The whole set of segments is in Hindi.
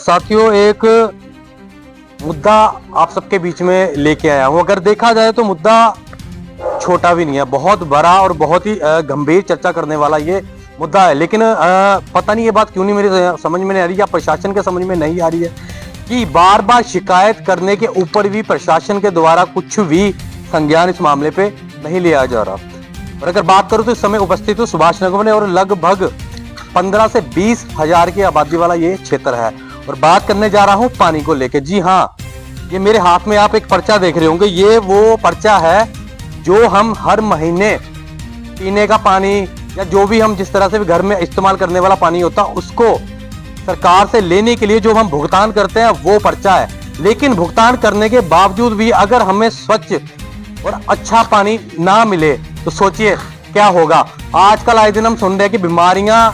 साथियों, एक मुद्दा आप सबके बीच में लेके आया हूं। अगर देखा जाए तो मुद्दा छोटा भी नहीं है, बहुत बड़ा और बहुत ही गंभीर चर्चा करने वाला ये मुद्दा है। लेकिन पता नहीं ये बात क्यों नहीं मेरी समझ में नहीं आ रही, या प्रशासन के समझ में नहीं आ रही है कि बार बार शिकायत करने के ऊपर भी प्रशासन के द्वारा कुछ भी संज्ञान इस मामले पे नहीं लिया जा रहा। और अगर बात करूं तो इस समय उपस्थित हूं सुभाष नगर में, और लगभग 15 से 20 हजार की आबादी वाला ये क्षेत्र है। और बात करने जा रहा हूं पानी को लेकर। जी हाँ, ये मेरे हाथ में आप एक पर्चा देख रहे होंगे, ये वो पर्चा है जो हम हर महीने पीने का पानी या जो भी हम जिस तरह से भी घर में इस्तेमाल करने वाला पानी होता है उसको सरकार से लेने के लिए जो हम भुगतान करते हैं वो पर्चा है। लेकिन भुगतान करने के बावजूद भी अगर हमें स्वच्छ और अच्छा पानी ना मिले तो सोचिए क्या होगा। आजकल आए दिन हम सुन रहे हैं कि बीमारियां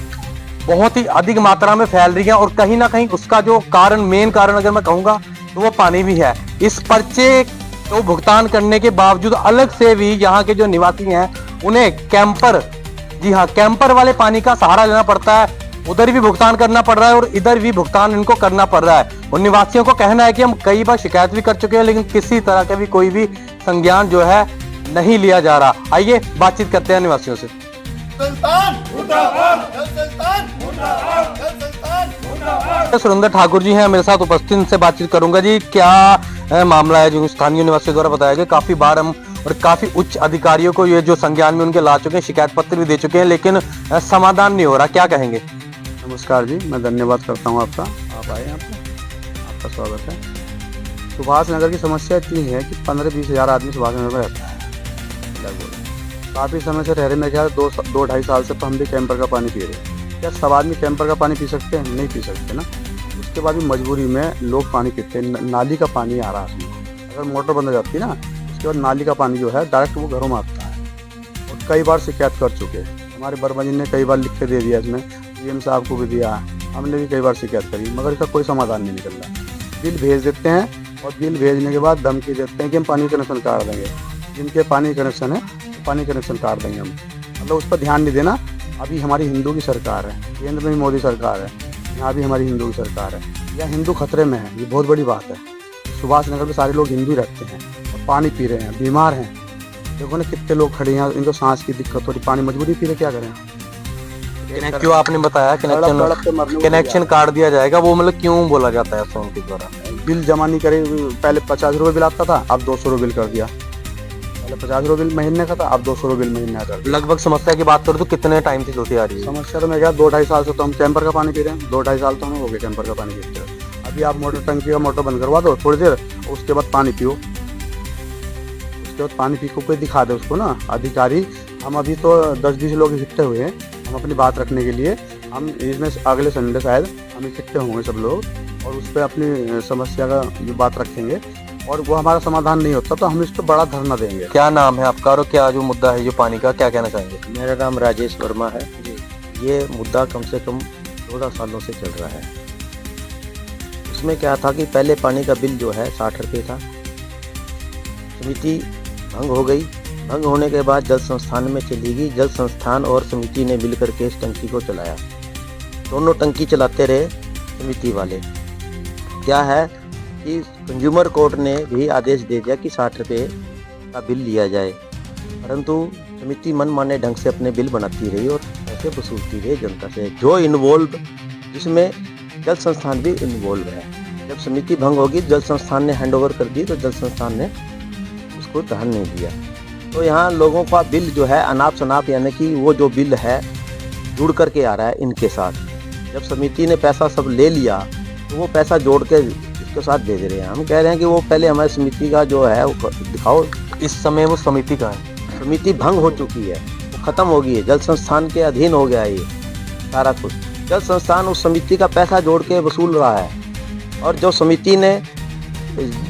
बहुत ही अधिक मात्रा में फैल रही हैं, और कहीं ना कहीं उसका जो कारण, मेन कारण अगर मैं कहूंगा तो वो पानी भी है। इस पर्चे को भुगतान करने के बावजूद अलग से भी यहाँ के जो निवासी हैं उन्हें कैंपर, जी हाँ, कैंपर वाले पानी का सहारा लेना पड़ता है। उधर भी भुगतान करना पड़ रहा है और इधर भी भुगतान इनको करना पड़ रहा है। और निवासियों को कहना है कि हम कई बार शिकायत भी कर चुके हैं, लेकिन किसी तरह का भी कोई भी संज्ञान जो है नहीं लिया जा रहा। आइए बातचीत करते हैं निवासियों से। सुरेंद्र ठाकुर जी हैं मेरे साथ उपस्थित, इनसे बातचीत करूंगा। जी, क्या मामला है जो स्थानीय निवासियों द्वारा बताया गया? काफी बार हम और काफी उच्च अधिकारियों को ये जो संज्ञान में उनके ला चुके हैं, शिकायत पत्र भी दे चुके हैं, लेकिन समाधान नहीं हो रहा, क्या कहेंगे? नमस्कार जी, मैं धन्यवाद करता हूँ आपका, आप आए यहाँ पे, आपका स्वागत है। सुभाष नगर की समस्या इतनी है कि 15-20 हजार आदमी सुभाष नगर में रहता है लगभग। काफ़ी समय से रह रहे, मेरे ख्याल 2-2.5 साल से तो हम भी कैंपर का पानी पी रहे हैं। क्या सब आदमी कैंपर का पानी पी सकते हैं? नहीं पी सकते ना। उसके बाद भी मजबूरी में लोग पानी पीते हैं। नाली का पानी आ रहा है उसमें, अगर मोटर बंद हो जाती है ना उसके बाद नाली का पानी जो है डायरेक्ट वो घरों में आता है। और कई बार शिकायत कर चुके हैं, हमारे वर्मा जी ने कई बार लिख के दे दिया, इसमें PM साहब को भी दिया, हमने भी कई बार शिकायत करी, मगर इसका कोई समाधान नहीं निकल रहा। बिल भेज देते हैं और बिल भेजने के बाद धमकी देते हैं कि हम पानी कनेक्शन काट देंगे। जिनके पानी कनेक्शन है पानी कनेक्शन काट देंगे हम, मतलब उस पर ध्यान नहीं देना। अभी हमारी हिंदू की सरकार है, केंद्र में भी मोदी सरकार है, यहाँ भी हमारी हिंदू की सरकार है। यह हिंदू खतरे में है, ये बहुत बड़ी बात है। सुभाष नगर में सारे लोग हिंदू रहते हैं और पानी पी रहे हैं, बीमार हैं। देखो ना कितने लोग खड़े हैं, इनको सांस की दिक्कत हो रही, पानी मजबूरी पी रहे, क्या करें? क्यों आपने बताया कनेक्शन काट दिया जाएगा, वो मतलब क्यों बोला जाता है उनके द्वारा? बिल जमा नहीं करे, पहले 50 रुपये बिल आता था, अब 200 रुपये बिल कर दिया। पहले 50 रुपये बिल महीने का था, अब 200 रुपये बिल महीने का। लगभग समस्या की बात करूँ तो कितने टाइम से चलती आ रही है समस्या? तो मैं क्या 2-2.5 साल से तो हम कैंपर का पानी पी रहे हैं, 2-2.5 साल तो हमें हो गए कैंपर का पानी पीते हैं। अभी आप मोटर टंकी का मोटर बंद करवा दो थोड़ी देर, उसके बाद पानी पियो, उसके बाद पानी पी को कोई दिखा दे उसको ना अधिकारी। हम अभी तो 10-20 लोग इकट्ठे हुए हैं, हम अपनी बात रखने के लिए, हम इसमें अगले संडे शायद हम इकट्ठे होंगे सब लोग, और उस पर अपनी समस्या का जो बात रखेंगे, और वो हमारा समाधान नहीं होता तो हम इस पर बड़ा धरना देंगे। क्या नाम है आपका और क्या जो मुद्दा है जो पानी का, क्या कहना चाहेंगे? मेरा नाम राजेश वर्मा है। ये मुद्दा कम से कम 14 सालों से चल रहा है। उसमें क्या था कि पहले पानी का बिल जो है 60 रुपये था, समिति भंग हो गई, भंग होने के बाद जल संस्थान में चली गई। जल संस्थान और समिति ने मिलकर के इस टंकी को चलाया, दोनों टंकी चलाते रहे समिति वाले। क्या है कि कंज्यूमर कोर्ट ने भी आदेश दे दिया कि 60 रुपये का बिल लिया जाए, परंतु समिति मनमाने ढंग से अपने बिल बनाती रही और पैसे वसूलती रही जनता से, जो इन्वॉल्व, जिसमें जल संस्थान भी इन्वॉल्व है। जब समिति भंग होगी, जल संस्थान ने हैंडओवर कर दी, तो जल संस्थान ने उसको ध्यान नहीं दिया। तो यहाँ लोगों का बिल जो है अनाप शनाप, यानी कि वो जो बिल है जुड़ करके आ रहा है इनके साथ। जब समिति ने पैसा सब ले लिया तो वो पैसा जोड़ के इसके साथ दे रहे हैं। हम कह रहे हैं कि वो पहले हमारी समिति का जो है वो दिखाओ। इस समय वो समिति का है, समिति भंग हो चुकी है, वो खत्म हो गई है, जल संस्थान के अधीन हो गया है ये सारा कुछ। जल संस्थान उस समिति का पैसा जोड़ के वसूल रहा है, और जो समिति ने,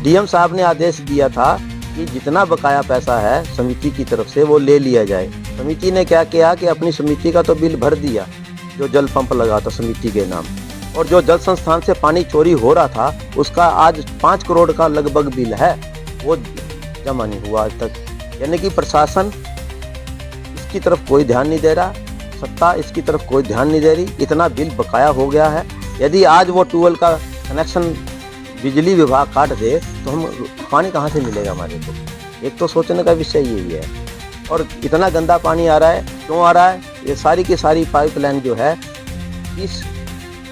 DM साहब ने आदेश दिया था कि जितना बकाया पैसा है समिति की तरफ से वो ले लिया जाए। समिति ने क्या किया कि अपनी समिति का तो बिल भर दिया, जो जल पंप लगा था समिति के नाम, और जो जल संस्थान से पानी चोरी हो रहा था उसका आज 5 करोड़ का लगभग बिल है, वो जमा नहीं हुआ आज तक। यानी कि प्रशासन इसकी तरफ कोई ध्यान नहीं दे रहा, सत्ता इसकी तरफ कोई ध्यान नहीं दे रही, इतना बिल बकाया हो गया है। यदि आज वो ट्यूबवेल का कनेक्शन बिजली विभाग काट दे तो हम पानी कहाँ से मिलेगा हमारे को। एक तो सोचने का विषय यही है। और इतना गंदा पानी आ रहा है, क्यों आ रहा है? ये सारी की सारी पाइपलाइन जो है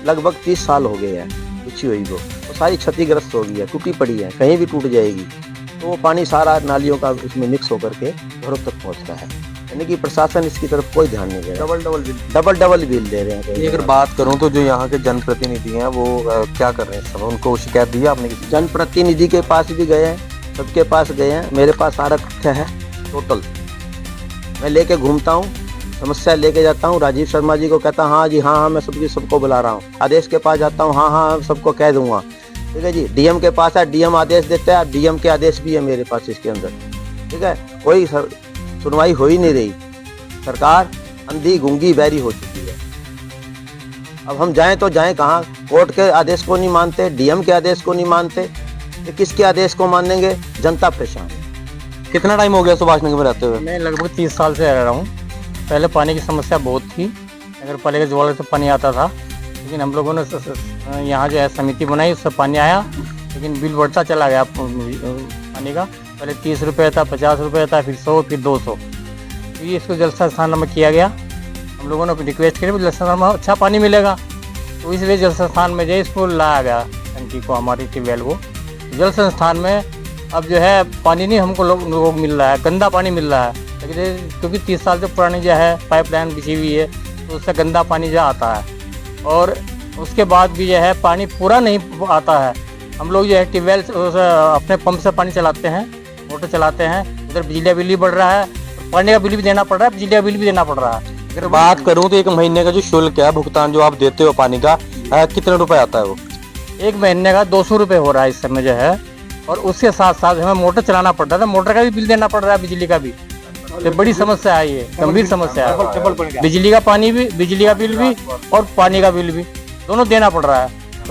लगभग 30 साल हो गए हैं बिछी हुई को, तो सारी क्षतिग्रस्त हो गई है, टूटी पड़ी है, कहीं भी टूट जाएगी तो वो पानी सारा नालियों का उसमें मिक्स होकर के घरों तक पहुंचता है। यानी कि प्रशासन इसकी तरफ कोई ध्यान नहीं दे रहा, डबल बिल दे रहे हैं। अगर बात करूं तो जो यहाँ के जनप्रतिनिधि हैं वो क्या कर रहे हैं? सब उनको शिकायत दी है आपने किसी? जनप्रतिनिधि के पास भी गए हैं, सबके पास गए हैं। मेरे पास सारा तथ्य है टोटल, मैं लेके घूमता हूँ, समस्या लेके जाता हूँ, राजीव शर्मा जी को कहता हूँ हाँ जी हाँ मैं सबको बुला रहा हूँ। आदेश के पास जाता हूँ, हाँ सबको कह दूंगा, ठीक है जी। डीएम के पास है, डीएम आदेश देता है, डीएम के आदेश भी है मेरे पास इसके अंदर, ठीक है। कोई सुनवाई हो ही नहीं रही। सरकार अंधी गूंगी बहरी हो चुकी है। अब हम जाएं तो जाएं कहाँ? कोर्ट के आदेश को नहीं मानते, डीएम के आदेश को नहीं मानते, तो किसके आदेश को मानेंगे? जनता परेशान है। कितना टाइम हो गया सुभाष नगर में रहते हुए? मैं लगभग 30 साल से रह रहा हूँ। पहले पानी की समस्या बहुत थी, नगर पालिका ज्वाला से पानी आता था, लेकिन हम लोगों ने यहाँ जो है समिति बनाई, उससे पानी आया, लेकिन बिल बढ़ता चला गया पानी का। पहले 30 रुपये था, 50 रुपये था, फिर 100, फिर 200। तो ये इसको जल संस्थान में किया गया। हम लोगों ने रिक्वेस्ट करी जल संस्थान में अच्छा पानी मिलेगा, तो इसलिए जल संस्थान में जो है इसको लाया गया टंकी को, हमारी ट्यूबवेल को। जल संस्थान में अब जो है पानी नहीं हमको लोगों को मिल रहा है, गंदा पानी मिल रहा है। लेकिन क्योंकि 30 साल से पुरानी जो है पाइपलाइन बिछी हुई है, तो उससे गंदा पानी जो आता है, और उसके बाद भी जो है पानी पूरा नहीं आता है। हम लोग जो है ट्यूबवेल अपने पंप से पानी चलाते हैं, मोटर चलाते हैं, उधर बिजली बिल भी बढ़ रहा है, पानी का बिल भी देना पड़ रहा है, बिजली का बिल भी देना पड़ रहा है। अगर बात करूं तो एक महीने का जो शुल्क है, भुगतान जो आप देते हो पानी का, कितने रुपए आता है वो? एक महीने का 200 रुपये हो रहा है इस समय जो है, और उसके साथ साथ हमें मोटर चलाना पड़ रहा है, मोटर का भी बिल देना पड़ रहा है, बिजली का भी। तो बड़ी समस्या है, ये गंभीर समस्या है। बिजली का पानी भी, बिजली का बिल भी और पानी का बिल भी दोनों देना पड़ रहा है।